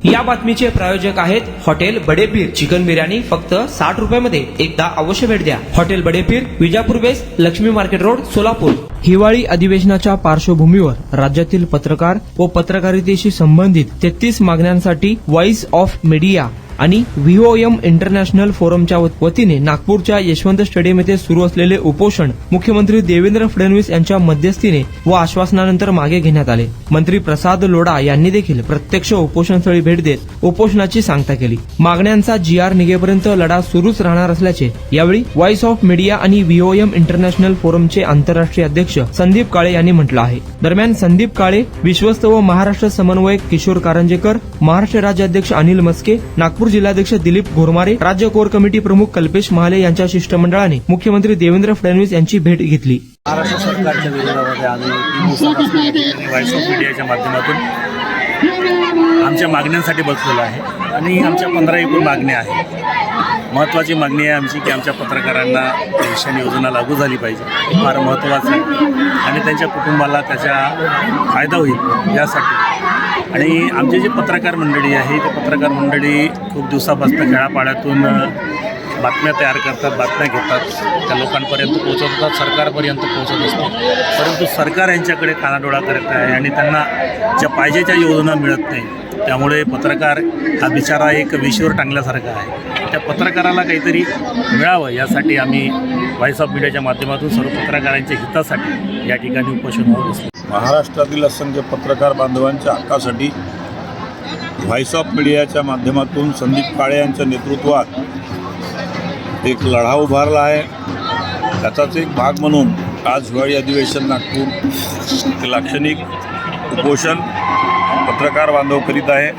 या बातमीचे प्रायोजक आहेत हॉटेल बडेपीर चिकन बिर्याणी फक्त 60 रुपयामध्ये एकदा अवश्य भेट द्या. Hotel Badepir, Vijapur west, Laxmi market road, Solapur. हिवाळी अधिवेशनाच्या पार्श्वभूमीवर राज्यातील पत्रकार व पत्रकारितेशी संबंधित 33 मागण्यांसाठी व्हॉइस ऑफ मीडिया आणि व्हीओएम इंटरनॅशनल फोरमच्या वतीने नागपूरच्या यशवंत स्टेडियम येथे सुरू असलेले उपोषण मुख्यमंत्री देवेंद्र फडणवीस यांच्या मध्यस्थीने व आश्वासनानंतर मागे घेण्यात आले. मंत्री प्रसाद लोढा यांनी देखील प्रत्यक्ष उपोषणस्थळी भेट देत उपोषणाची सांगता केली. मागण्यांचा GR निघेपर्यंत लढा सुरूच राहणार असल्याचे यावेळी व्हॉइस ऑफ मीडिया आणि व्हीओएम इंटरनॅशनल फोरमचे आंतरराष्ट्रीय अध्यक्ष संदीप काळे यांनी म्हटलं आहे. दरम्यान संदीप काळे, विश्वस्त व महाराष्ट्र समन्वयक किशोर कारंजेकर, महाराष्ट्र राज्याध्यक्ष अनिल मस्के, नागपूर जिल्हाध्यक्ष दिलीप घोरमारे, राज्य कोर कमिटी प्रमुख कल्पेश महाले यांच्या शिष्टमंडळाने मुख्यमंत्री देवेंद्र फडणवीस यांची भेट घेतली. महाराष्ट्र सरकारच्या विरोधामध्ये आम्ही 3 दिवसापासून व्हॉइस ऑफ मीडियाच्या माध्यमातून आमच्या मागण्यांसाठी बसलेलो आहे आणि आमच्या 15 एकूण मागण्या आहेत. महत्त्वाची मागणी आहे आमची की आमच्या पत्रकारांना पेन्शन योजना लागू झाली पाहिजे. हे फार महत्त्वाचं आहे आणि त्यांच्या कुटुंबाला त्याचा फायदा होईल यासाठी. आणि आमचे जे पत्रकार मंडळी आहे ते पत्रकार मंडळी खूप दिवसापासून खेळापाड्यातून बातम्या तयार करतात, बातम्या घेतात, त्या लोकांपर्यंत पोहोचवतात, सरकारपर्यंत पोहोचत असते. परंतु सरकार यांच्याकडे कानाडोळा करत आहे आणि त्यांना ज्या पाहिजे त्या योजना मिळत नाही. त्यामुळे पत्रकार हा बिचारा एक विषयावर टांगल्यासारखा आहे. त्या पत्रकाराला काहीतरी मिळावं यासाठी आम्ही व्हॉइस ऑफ मीडियाच्या माध्यमातून सर्व पत्रकारांच्या हितासाठी या ठिकाणी उपोषणावर बसलो. महाराष्ट्रातील असंख्य पत्रकार बांधवांच्या हक्कासाठी व्हॉइस ऑफ मीडियाच्या माध्यमातून संदीप काळे यांच्या नेतृत्वात एक लढा उभारला आहे. त्याचाच एक भाग म्हणून आज हिवाळी अधिवेशन नागपूर लाक्षणिक उपोषण पत्रकार बांधव करीत आहे.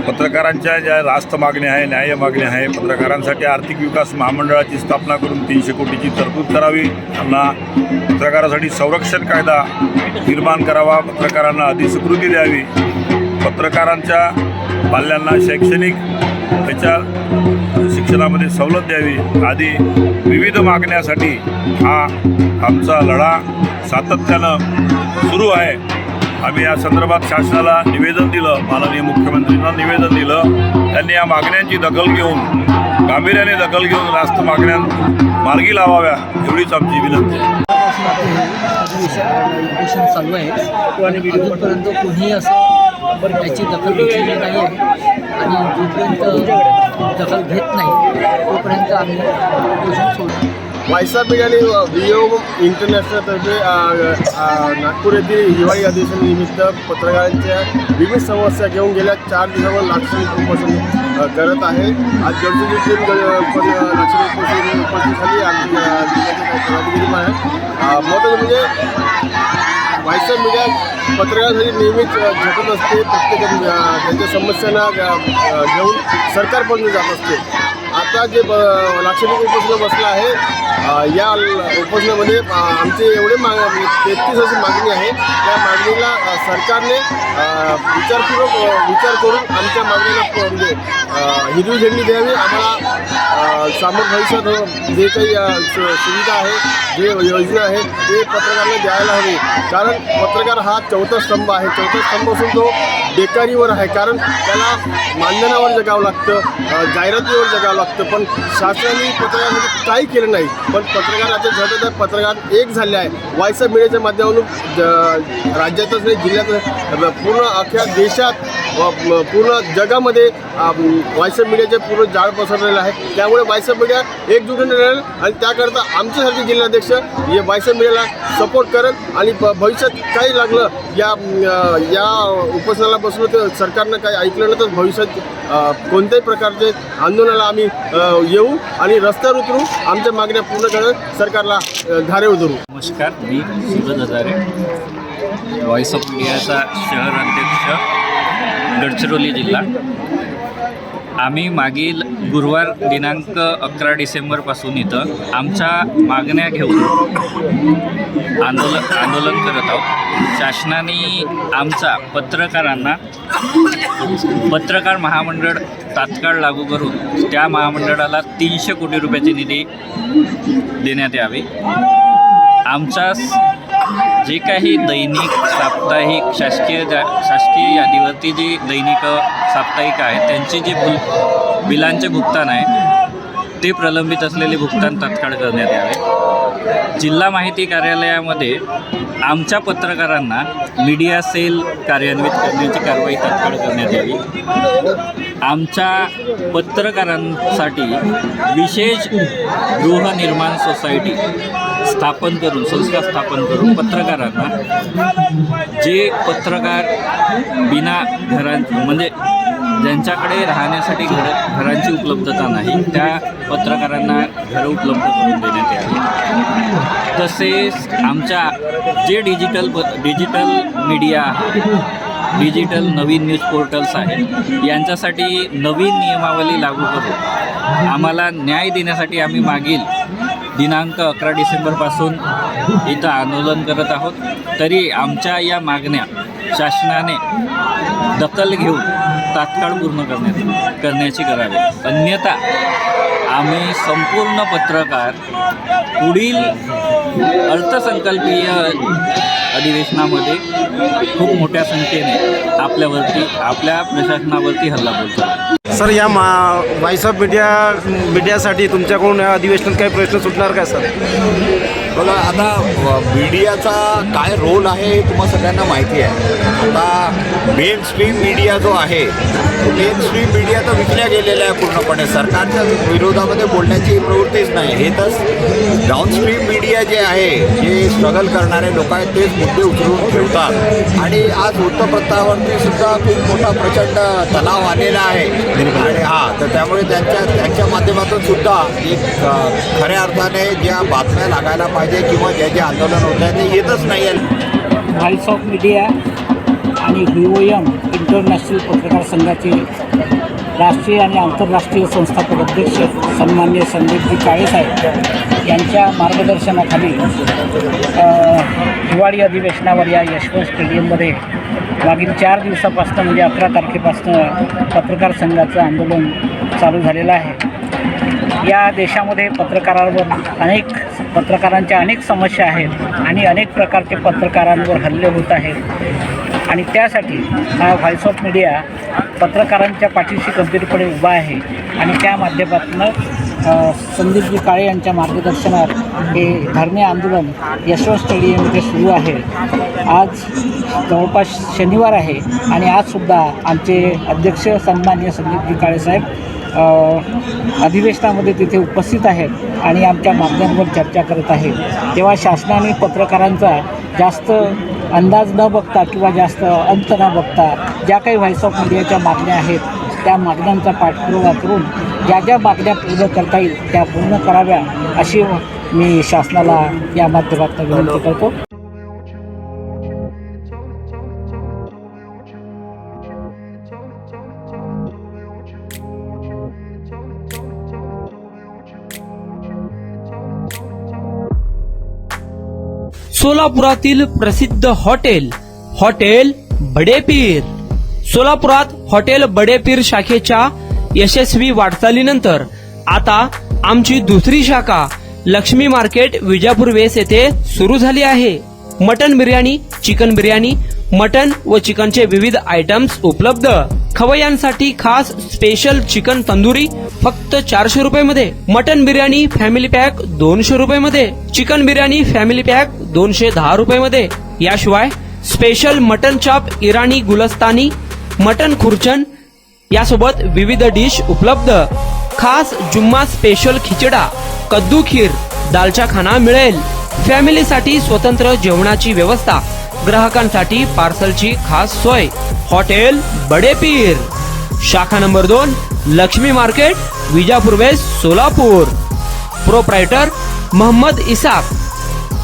पत्रकारांच्या ज्या रास्त मागण्या आहे, न्याय मागण्या आहे, पत्रकारांसाठी आर्थिक विकास महामंडळाची स्थापना करून 300 कोटीची तरतूद करावी, त्यांना पत्रकारासाठी संरक्षण कायदा निर्माण करावा, पत्रकारांना अधिस्वीकृती द्यावी, पत्रकारांच्या पाल्यांना शैक्षणिक त्याच्या शिक्षणामध्ये सवलत द्यावी आदी विविध मागण्यासाठी हा आमचा लढा सातत्यानं सुरू आहे. आम्ही या संदर्भात शासनाला निवेदन दिलं, माननीय मुख्यमंत्र्यांना निवेदन दिलं. त्यांनी या मागण्यांची दखल घेऊन, गांभीर्याने दखल घेऊन रास्त मागण्या मार्गी लावाव्या एवढीच आमची विनंती आहे. उपोषण चालू आहे आणि अजूनपर्यंत कोणीही असं त्याची दखल घेतलेली नाही आहे आणि जोपर्यंत दखल घेत नाही तोपर्यंत आम्ही उपोषण सोडतो. व्हॉइस ऑफ मीडिया आणि व्हीओएम इंटरनॅशनलतर्फे नागपूर येथील हिवाळी अधिवेशनानिमित्त पत्रकारांच्या विविध समस्या घेऊन गेल्या 4 दिवसावर लाक्षणिक उपोषण करत आहे. आज गडचिरोलीतून लाक्षणिक उपोषणाखाली आमची पदाधिकारी आहे. महत्त्वाचं म्हणजे व्हॉइस ऑफ मीडिया पत्रकारांसाठी नेहमीच झटत असते. प्रत्येक त्यांच्या समस्यांना घेऊन सरकारपर्यंत जात असते. आता जे लाक्षणिक उपोषण बसलं आहे, या उपोषणामध्ये आमचे एवढे 33 अशी मागणी आहे. त्या मागणीला सरकारने विचारपूर्वक विचार करून आमच्या मागणीला म्हणजे हिरवी झेंडी द्यावी. आम्हाला समोर भविष्यात जे काही सुविधा आहे, जे योजना आहे ते पत्रकारांना द्यायला हवी. कारण पत्रकार हा चौथा स्तंभ आहे. चौथा स्तंभ असून तो बेकारीवर आहे. कारण त्याला मानधनावर जगावं लागतं, जाहिरातीवर जगावं लागतं. पण शासनाने पत्रकारांसाठी काही केलं नाही. पण पत्रकाराच्या झटत पत्रकार एक झाले आहे. व्हॉइस ऑफ मीडियाच्या माध्यमातून राज्यातच नाही, जिल्ह्यात, पूर्ण अख्ख्या देशात, पूर्ण जगामध्ये व्हॉइस ऑफ मीडियाचे पूर्ण जाळ पसरलेलं आहे. त्यामुळे व्हॉइस ऑफ मीडिया एकजुटीने राहील आणि त्याकरता आमच्यासारखे जिल्हाध्यक्ष हे व्हॉइस ऑफ मीडियाला सपोर्ट करत आणि भविष्यात काही लागलं या उपोषणाला बसलो तर सरकारनं काही ऐकलं नाही तर भविष्यात कोणत्याही प्रकारचे आंदोलनाला आम्ही येऊ आणि रस्त्यावर उतरू, आमच्या मागण्या पूर्ण करत सरकारला धारे उतरू. नमस्कार, मी सुरज हजारे, व्हॉइस ऑफ मीडियाचा शहर अध्यक्ष, गडचिरोली जिल्हा. आम्ही मागील गुरुवार दिनांक 11 डिसेंबरपासून इथं आमच्या मागण्या घेऊन आंदोलन करत आहोत. शासनाने आमचा पत्रकारांना पत्रकार महामंडळ तात्काळ लागू करून त्या महामंडळाला 300 कोटी रुपयाची निधी देण्यात यावी. आमचा जे काही दैनिक साप्ताहिक शासकीय यादीवरती जी दैनिक साप्ताहिक आहे त्यांची जी बिलांचे भुगतान आहे ते प्रलंबित असलेले भुगतान तात्काळ करण्यात यावे. जिल्हा माहिती कार्यालयामध्ये आमच्या पत्रकारांना मीडिया सेल कार्यान्वित करण्याची कारवाई तात्काळ करण्यात यावी. आमच्या पत्रकारांसाठी विशेष गृहनिर्माण सोसायटी संस्था स्थापन करून पत्रकारांना जे पत्रकार बिना म्हणजे ज्यांच्याकडे राहण्यासाठी घरांची उपलब्धता नाही त्या पत्रकारांना घरं उपलब्ध करून देण्यात यावी. तसेच आमच्या जे डिजिटल मीडिया आहे, डिजिटल नवीन न्यूज पोर्टल्स आहेत, यांच्यासाठी नवीन नियमावली लागू करून आम्हाला न्याय देण्यासाठी आम्ही मागील दिनांक 11 डिसेंबरपासून इथं आंदोलन करत आहोत. तरी आमच्या या मागण्या शासनाने दखल घेऊन तात्काळ पूर्ण करण्याची करावी. अन्यथा आम्ही संपूर्ण पत्रकार पुढील अर्थसंकल्पीय अधिवेशनामध्ये खूप मोठ्या संख्येने आपल्या प्रशासनावरती हल्ला बोलतो. सर, या व्हॉइस ऑफ मीडियासाठी तुमच्याकडून या अधिवेशनात काही प्रश्न सुटणार का सर? बघा, आता मीडियाचा काय रोल आहे हे तुम्हा सगळ्यांना माहिती आहे. आता मेन स्ट्रीम मीडिया जो आहे तो मेन स्ट्रीम मीडिया तर विकल्या गेलेला आहे पूर्णपणे. सरकारच्या विरोधामध्ये बोलण्याची प्रवृत्तीच नाही. हे तर डाऊनस्ट्रीम मीडिया जे आहे, जे स्ट्रगल करणारे लोक आहेत तेच मुद्दे उचलून ठेवतात. आणि आज वृत्तपत्रावरती सुद्धा खूप मोठा प्रचंड तणाव आलेला आहे. आणि तर त्यामुळे त्यांच्या माध्यमातून सुद्धा एक खऱ्या अर्थाने ज्या बातम्या लागायला पाहिजे किंवा जे आंदोलन होत आहे ते येतच नाही आहे. व्हॉइस ऑफ मीडिया आणि VOM इंटरनॅशनल पत्रकार संघाचे राष्ट्रीय आणि आंतरराष्ट्रीय संस्थापक अध्यक्ष सन्माननीय संदीपजी काळेसाहेब यांच्या मार्गदर्शनाखाली हिवाळी अधिवेशनावर या यशवंत स्टेडियममध्ये मागील 4 दिवसापासून म्हणजे 11 तारखेपासून पत्रकार संघाचं आंदोलन चालू झालेलं आहे. या देशामध्ये पत्रकारांच्या अनेक समस्या आहेत आणि अनेक प्रकारचे पत्रकारांवर हल्ले होत आहेत. आणि त्यासाठी हा व्हॉइस ऑफ मीडिया पत्रकारांच्या पाठीशी खंबीरपणे उभा आहे. आणि त्या माध्यमातून संदीपजी काळे यांच्या मार्गदर्शनात हे धरणे आंदोलन यशवंत स्टेडियम इथे सुरू आहे. आज जवळपास शनिवार आहे आणि आजसुद्धा आमचे अध्यक्ष सन्माननीय संदीपजी काळेसाहेब अधिवेशनामध्ये तिथे उपस्थित आहेत आणि आमच्या मागण्यांवर चर्चा करत आहेत. तेव्हा शासनाने पत्रकारांचा जास्त अंदाज न बघता किंवा जास्त अंत न बघता ज्या काही व्हॉइस ऑफ मीडियाच्या मागण्या आहेत त्या मागण्यांचा पाठपुरावा करून ज्या मागण्या पूर्ण करता येईल त्या पूर्ण कराव्या अशी मी शासनाला या माध्यमातून विनंती करतो. सोलापुरातील प्रसिद्ध हॉटेल बडेपीर. सोलापुरात हॉटेल बडेपीर शाखेच्या यशस्वी वाटचालीनंतर आता आमची दुसरी शाखा लक्ष्मी मार्केट विजापूर वेस येथे सुरू झाली आहे. Mutton biryani, chicken biryani, mutton व चिकनचे विविध आयटम्स उपलब्ध. खवय्यांसाठी खास स्पेशल चिकन तंदुरी फक्त 400 रुपये. मटन बिर्याणी फॅमिली पॅक 200 रुपये. चिकन बिर्याणी फॅमिली पॅक 210 रुपये. याशिवाय स्पेशल मटन चाप, इराणी गुलस्तानी, मटन खुर्चन यासोबत विविध डिश उपलब्ध. खास जुम्मा स्पेशल खिचडा, कद्दू खीर, दालचा खाना मिळेल. फॅमिलीसाठी स्वतंत्र जेवणाची व्यवस्था, ग्राहकांसाठी पार्सलची खास सोय. हॉटेल बडेपीर, शाखा number 2, Laxmi market, Vijapur west, Solapur. Proprietor Mohammad Isaq.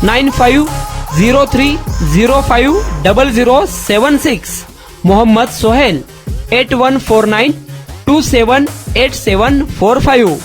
9503050076. Mohammad Sohail. 8149278745.